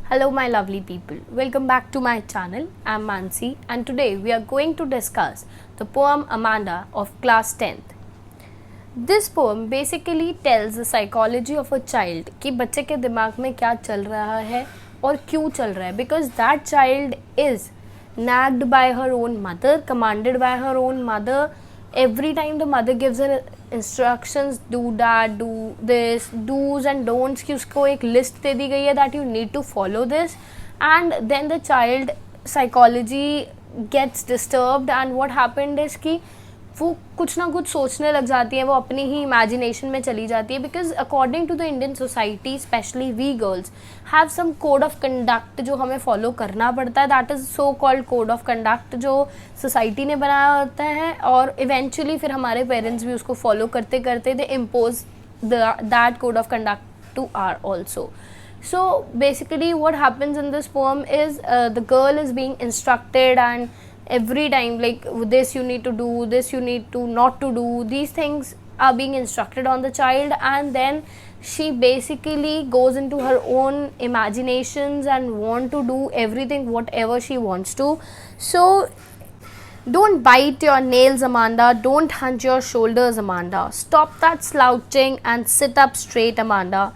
Hello my lovely people, welcome back to my channel. I am Mansi and today we are going to discuss the poem Amanda of class 10th. This poem basically tells the psychology of a child कि बच्चे के दिमाग में क्या चल रहा है और क्यों चल रहा है, because that child is nagged by her own mother, commanded by her own mother. Every time the mother gives her instructions, do that, do this, do's and don'ts, कि उसको एक list दे दी गई है that you need to follow this, and then the child psychology gets disturbed and what happened is कि वो कुछ ना कुछ सोचने लग जाती है, वो अपनी ही इमेजिनेशन में चली जाती है. Because according to the Indian society specially we girls have some code of conduct जो हमें फॉलो करना पड़ता है. That is so called code of conduct जो सोसाइटी ने बनाया होता है और इवेंचुअली फिर हमारे पेरेंट्स भी उसको फॉलो करते करते they impose that code of conduct to are also. So basically what happens in this poem is the girl is being instructed and every time like this you need to do, this you need to not to do, these things are being instructed on the child, and then she basically goes into her own imaginations and want to do everything whatever she wants to. So don't bite your nails, Amanda. Don't hunch your shoulders, Amanda. Stop that slouching and sit up straight, Amanda.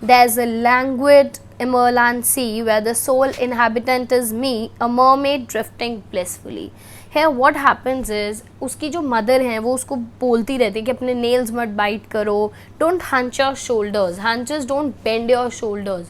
There's a languid emerald sea where the sole inhabitant is me, a mermaid drifting blissfully. Here what happens is उसकी जो mother है वो उसको बोलती रहती है कि अपने नेल्स मत बाइट करो, don't hunch your shoulders, hunches don't bend your shoulders.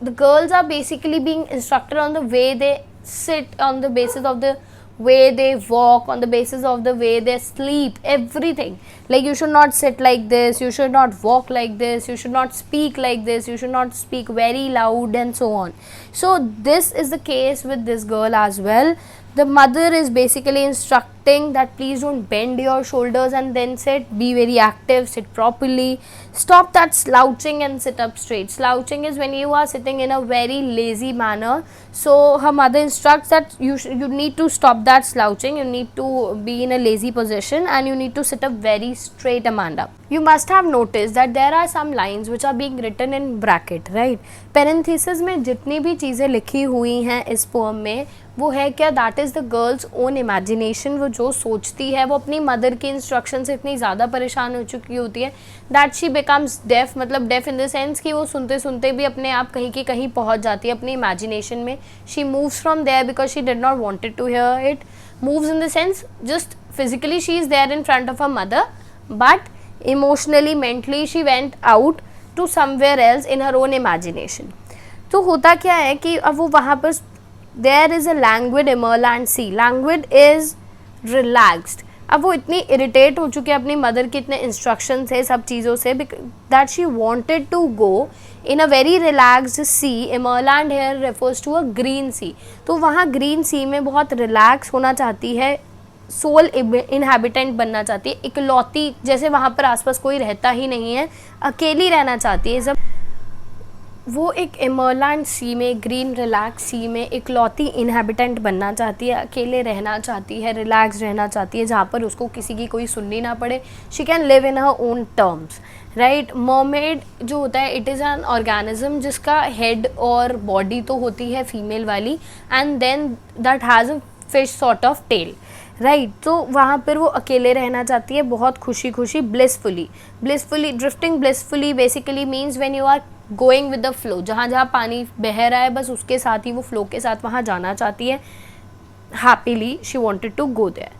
The girls are basically being instructed on the way they sit, on the basis of the way they walk, on the basis of the way they sleep, everything. Like you should not sit like this, you should not walk like this, you should not speak like this, you should not speak very loud and so on. So this is the case with this girl as well. The mother is basically instructing that please don't bend your shoulders and then sit, be very active, sit properly, stop that slouching and sit up straight. Slouching is when you are sitting in a very lazy manner. So her mother instructs that you need to stop that slouching, you need to be in a lazy position and you need to sit up very straight, Amanda. You must have noticed that there are some lines which are being written in bracket, right? Parenthesis में जितनी भी चीज़ें लिखी हुई हैं इस pome में वो है क्या, that is the girls own imagination. वो जो सोचती है वो अपनी मदर की इंस्ट्रक्शन से इतनी ज़्यादा परेशान हो चुकी होती है दैट शी बिकम्स डेफ. मतलब डेफ इन द सेंस कि वो सुनते सुनते भी अपने आप कहीं की कहीं पहुंच जाती है अपनी इमेजिनेशन में. She moves from there because she did not wanted to hear it. Moves in the sense just physically she is there in front of a mother, but emotionally mentally she went out to somewhere else in her own imagination. तो होता क्या है कि अब वो वहाँ पर there is a languid emerald sea. Languid is relaxed. अब वो इतनी इरिटेट हो चुकी है अपनी मदर के इतने इंस्ट्रक्शन से, सब चीज़ों से, that she wanted to go in a very relaxed sea. Emerald here refers to a green sea. तो वहाँ ग्रीन सी में बहुत रिलैक्स होना चाहती है, सोल इनहेबिटेंट बनना चाहती है, इकलौती, जैसे वहाँ पर आसपास कोई रहता ही नहीं है, अकेली रहना चाहती है. जब वो एक एमरलैंड सी में, ग्रीन रिलैक्स सी में इकलौती इनहेबिटेंट बनना चाहती है, अकेले रहना चाहती है, रिलैक्स रहना चाहती है, जहाँ पर उसको किसी की कोई सुननी ना पड़े. She can live in her own terms, right. Mermaid जो होता है इट इज़ एन ऑर्गेनिज्म जिसका हेड और बॉडी तो होती है फीमेल वाली, and then that has a fish sort of tail, right. तो वहाँ पर वो अकेले रहना चाहती है बहुत खुशी खुशी, blissfully. Drifting blissfully basically means when you are going with the flow. जहाँ जहाँ पानी बह रहा है बस उसके साथ ही वो फ्लो के साथ वहाँ जाना चाहती है. Happily she wanted to go there.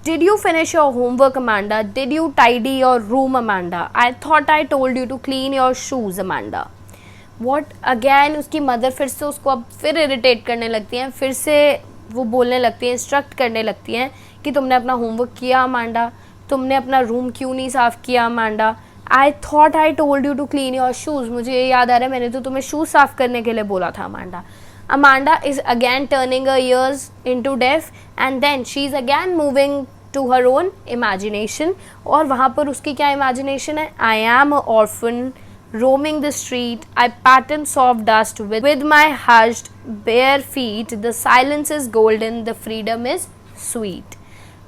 Did you finish your homework, Amanda? Did you tidy your room, Amanda? I thought I told you to clean your shoes, Amanda. What again उसकी mother फिर से उसको अब फिर irritate करने लगती हैं, फिर से वो बोलने लगती हैं, इंस्ट्रक्ट करने लगती हैं कि तुमने अपना होमवर्क किया, अमांडा? तुमने अपना रूम क्यों नहीं साफ़ किया, Amanda? I thought I told you to clean your shoes. मुझे ये याद आ रहा है मैंने तो तुम्हें शूज़ साफ़ करने के लिए बोला था, Amanda. Amanda is again turning her ears into deaf and then she is again moving to her own imagination. और वहाँ पर उसकी क्या imagination है? I am a orphan roaming the street, I pattern soft dust with my hushed bare feet, the silence is golden, the freedom is sweet.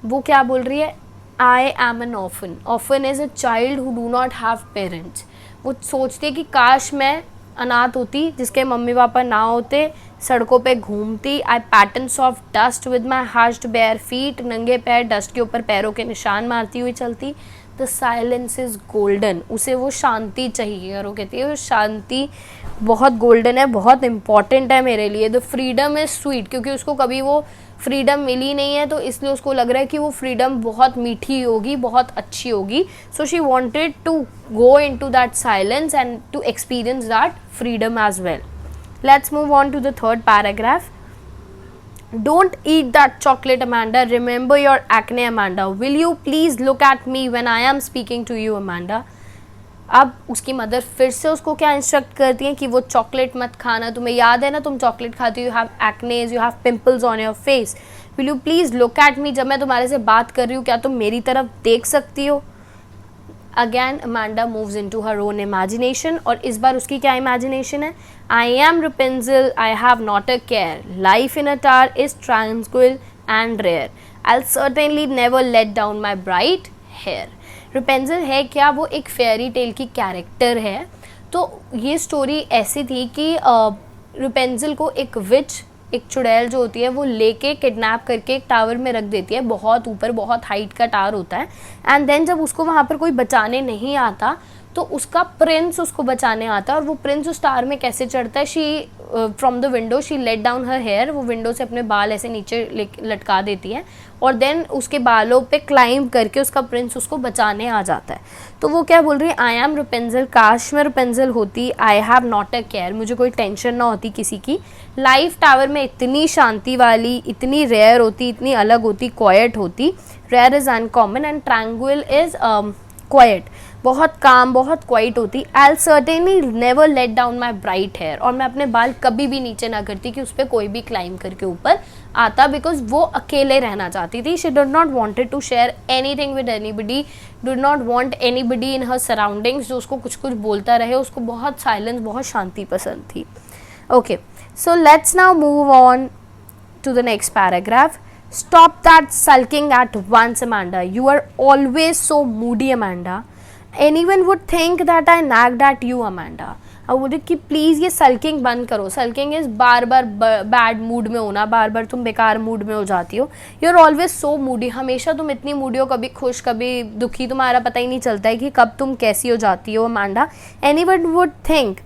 वो क्या बोल रही है? I am an orphan. Orphan is a child who do not have parents. वो सोचती है कि काश मैं अनाथ होती जिसके मम्मी पापा ना होते, सड़कों पे घूमती। I patterns of dust with my hushed bare feet, नंगे पैर डस्ट के ऊपर पैरों के निशान मारती हुई चलती। द साइलेंस इज़ गोल्डन, उसे वो शांति चाहिए और वो कहती है वो शांति बहुत गोल्डन है, बहुत इंपॉर्टेंट है मेरे लिए। द फ्रीडम इज़ स्वीट, क्योंकि उसको कभी वो फ्रीडम मिली नहीं है तो इसलिए उसको लग रहा है कि वो फ्रीडम बहुत मीठी होगी, बहुत अच्छी होगी। So she wanted to go into that silence and to experience that freedom as well. Let's move on to the third paragraph. Don't eat that chocolate, Amanda. Remember your acne, Amanda. Will you please look at me when I am speaking to you, Amanda? अब उसकी mother फिर से उसको क्या instruct करती हैं कि वो चॉकलेट मत खाना, तुम्हें याद है ना तुम चॉकलेट खाती हो, you have एक्नेज, you have pimples on your face, will you please look at me, जब मैं तुम्हारे से बात कर रही हूँ क्या तुम मेरी तरफ देख सकती हो। Again Amanda moves into her own imagination, और इस बार उसकी क्या इमेजिनेशन है, I am Rapunzel, I have not a care, life in a tower is tranquil and rare, I will certainly never let down my bright hair. Rapunzel है क्या, वो एक फेयरी टेल की कैरेक्टर है। तो ये स्टोरी ऐसी थी कि Rapunzel को एक विच, एक चुड़ैल जो होती है वो लेके किडनैप करके एक टावर में रख देती है, बहुत ऊपर, बहुत हाइट का टावर होता है। एंड देन जब उसको वहाँ पर कोई बचाने नहीं आता तो उसका प्रिंस उसको बचाने आता है, और वो प्रिंस उस टावर में कैसे चढ़ता है, she from the window she let down her hair, वो विंडो से अपने बाल ऐसे नीचे लटका देती है और देन उसके बालों पे क्लाइंब करके उसका प्रिंस उसको बचाने आ जाता है। तो वो क्या बोल रही है, आई एम Rapunzel, काश मैं Rapunzel होती, आई हैव नॉट अ केयर, मुझे कोई टेंशन ना होती किसी की, लाइफ टावर में इतनी शांति वाली, इतनी रेयर होती, इतनी अलग होती, क्वाइट होती, rare is uncommon and tranquil is quiet, बहुत काम, बहुत क्वाइट होती। I certainly never let down my bright hair, और मैं अपने बाल कभी भी नीचे ना करती कि उस पर कोई भी क्लाइंब करके ऊपर आता, बिकॉज वो अकेले रहना चाहती थी। She did not wanted to share anything with anybody, did not want anybody in her surroundings जो उसको कुछ कुछ बोलता रहे, उसको बहुत साइलेंस, बहुत शांति पसंद थी। Okay, so let's now move on to the next paragraph. Stop that sulking at once, Amanda. You are always so moody, Amanda. Anyone would think that I nagged at you, Amanda. I would कि please ये sulking बंद करो। Sulking is bar bar bad mood में होना, बार बार तुम बेकार mood में हो जाती हो। You are always so moody, हमेशा तुम इतनी मूडी हो, कभी खुश कभी दुखी, तुम्हारा पता ही नहीं चलता है कि कब तुम कैसी हो जाती हो, Amanda. Anyone would think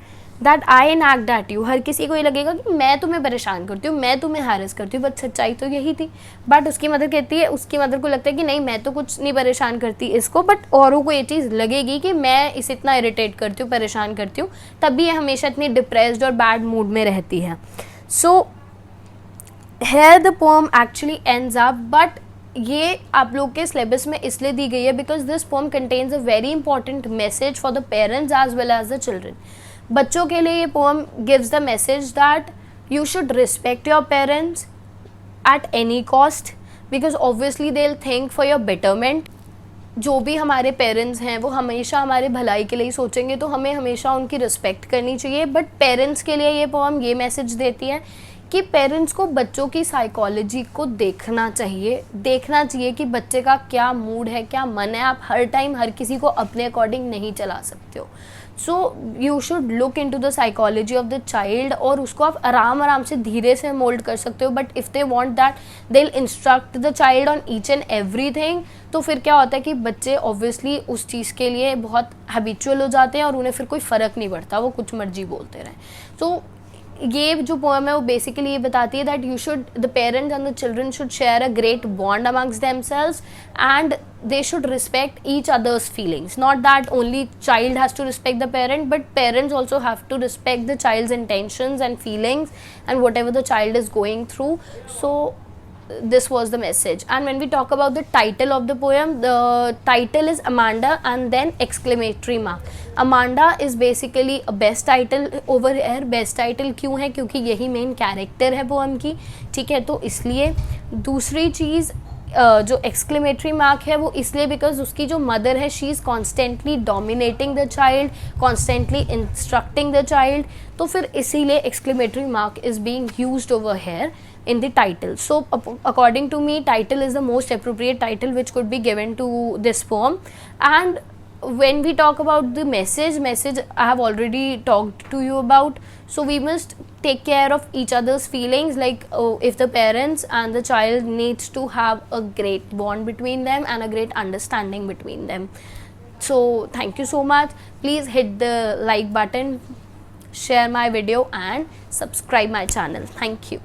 that I nagged at you, हर किसी को ये लगेगा कि मैं तुम्हें परेशान करती हूँ, मैं तुम्हें हैरेस करती हूँ, बट सच्चाई तो यही थी। बट उसकी मदर कहती है, उसकी मदर को लगता है कि नहीं मैं तो कुछ नहीं परेशान करती इसको, बट औरों को ये चीज़ लगेगी कि मैं इसे इतना इरिटेट करती हूँ, परेशान करती हूँ, तभी ये हमेशा इतनी डिप्रेस्ड और बैड मूड में रहती है। So here the poem actually ends up, but ये आप लोग के सिलेबस में इसलिए दी गई है because this poem contains a very important message for the parents as well as the children. बच्चों के लिए ये poem gives the message that you should respect your parents at any cost, because obviously they will think for your betterment. जो भी हमारे parents हैं वो हमेशा हमारे भलाई के लिए ही सोचेंगे, तो हमें हमेशा उनकी रिस्पेक्ट करनी चाहिए। बट पेरेंट्स के लिए ये पोएम ये मैसेज देती है कि पेरेंट्स को बच्चों की साइकोलॉजी को देखना चाहिए कि बच्चे का क्या मूड है, क्या मन है। आप हर टाइम हर किसी को अपने अकॉर्डिंग नहीं चला सकते हो। So you should look into the psychology of the child, और उसको आप आराम से धीरे से मोल्ड कर सकते हो। But if they want that they will instruct the child on each and everything, तो फिर क्या होता है कि बच्चे ऑब्वियसली उस चीज़ के लिए बहुत हैबिचुअल हो जाते हैं और उन्हें फिर कोई फ़र्क नहीं पड़ता, वो कुछ मर्जी बोलते रहें। तो ये जो पोएम है वो बेसिकली ये बताती है that you should, the parents and the children should share a great bond amongst themselves and they should respect each other's feelings. Not that only child has to respect the parent, but parents also have to respect the child's intentions and feelings and whatever the child is going through. So this was the message. And when we talk about the title of the poem, the title is Amanda and then exclamatory mark. Amanda is basically a best title over here. Best title क्यों है? क्योंकि यही main character है poem की, ठीक है, तो इसलिए। दूसरी चीज़ जो एक्सक्लेमेटरी मार्क है वो इसलिए बिकॉज उसकी जो मदर है she is constantly dominating the child, constantly instructing the child, तो फिर इसीलिए exclamatory mark is being used over here in the title. So according to me, title is the most appropriate title which could be given to this poem. And when we talk about the message I have already talked to you about. So we must take care of each other's feelings, like if the parents and the child needs to have a great bond between them and a great understanding between them. So thank you so much. Please hit the like button, share my video and subscribe my channel. Thank you.